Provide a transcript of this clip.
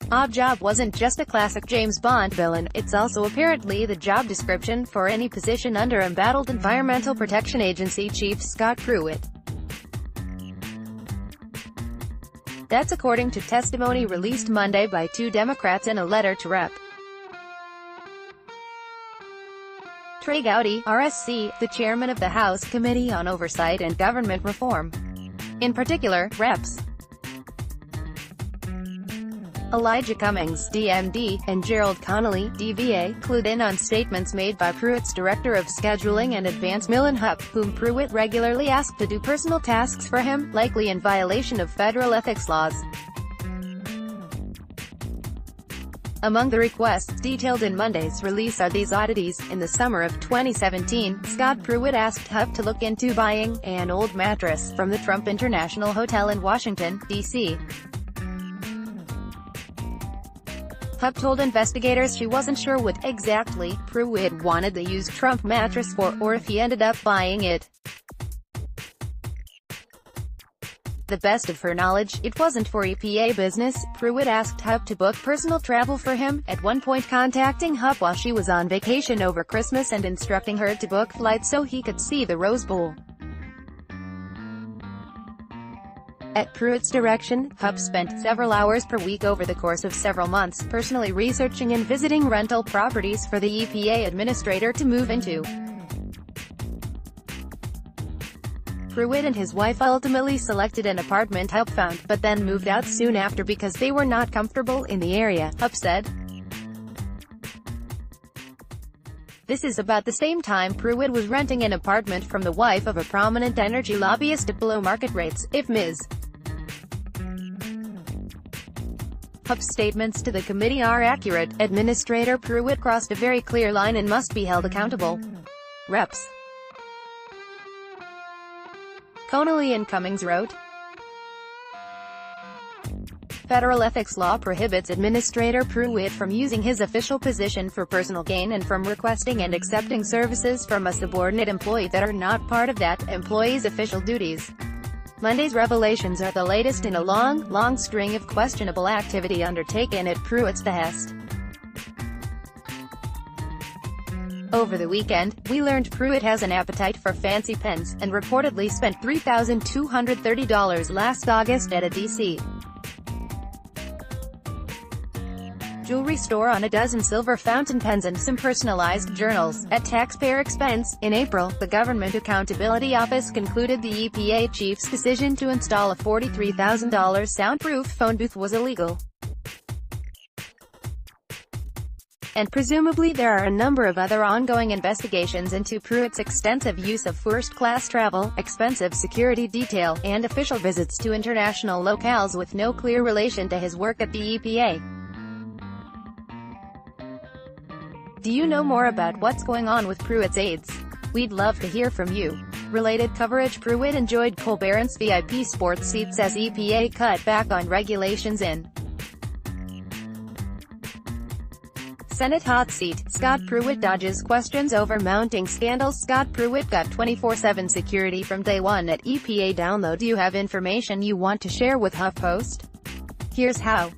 Odd job wasn't just a classic James Bond villain, it's also apparently the job description for any position under embattled Environmental Protection Agency Chief Scott Pruitt. That's according to testimony released Monday by two Democrats in a letter to Rep. Aide, RSC, the chairman of the House Committee on Oversight and Government Reform. In particular, Reps. Elijah Cummings, DMD, and Gerald Connolly, DVA, clued in on statements made by Pruitt's Director of Scheduling and Advance Millen Hupp, whom Pruitt regularly asked to do personal tasks for him, likely in violation of federal ethics laws. Among the requests detailed in Monday's release are these oddities. In the summer of 2017, Scott Pruitt asked Hupp to look into buying an old mattress from the Trump International Hotel in Washington, D.C. Hupp told investigators she wasn't sure what exactly Pruitt wanted the used Trump mattress for, or if he ended up buying it. The best of her knowledge, it wasn't for EPA business. Pruitt asked Hupp to book personal travel for him, at one point contacting Hupp while she was on vacation over Christmas and instructing her to book flights so he could see the Rose Bowl. At Pruitt's direction, Hupp spent several hours per week over the course of several months, personally researching and visiting rental properties for the EPA administrator to move into. Pruitt and his wife ultimately selected an apartment Hupp found, but then moved out soon after because they were not comfortable in the area, Hupp said. This is about the same time Pruitt was renting an apartment from the wife of a prominent energy lobbyist at below market rates, if Ms. Hupp's statements to the committee are accurate. Administrator Pruitt crossed a very clear line and must be held accountable. Reps. Connolly and Cummings wrote, federal ethics law prohibits Administrator Pruitt from using his official position for personal gain and from requesting and accepting services from a subordinate employee that are not part of that employee's official duties. Monday's revelations are the latest in a long string of questionable activity undertaken at Pruitt's behest. Over the weekend, we learned Pruitt has an appetite for fancy pens, and reportedly spent $3,230 last August at a D.C. jewelry store on a dozen silver fountain pens and some personalized journals, at taxpayer expense. In April, the Government Accountability Office concluded the EPA chief's decision to install a $43,000 soundproof phone booth was illegal. And presumably there are a number of other ongoing investigations into Pruitt's extensive use of first-class travel, expensive security detail, and official visits to international locales with no clear relation to his work at the EPA. Do you know more about what's going on with Pruitt's aides? We'd love to hear from you. Related coverage. Pruitt enjoyed Colbert's VIP sports seats as EPA cut back on regulations in Senate hot seat. Scott Pruitt dodges questions over mounting scandals. Scott Pruitt got 24/7 security from day one at EPA. Download. Do you have information you want to share with HuffPost? Here's how.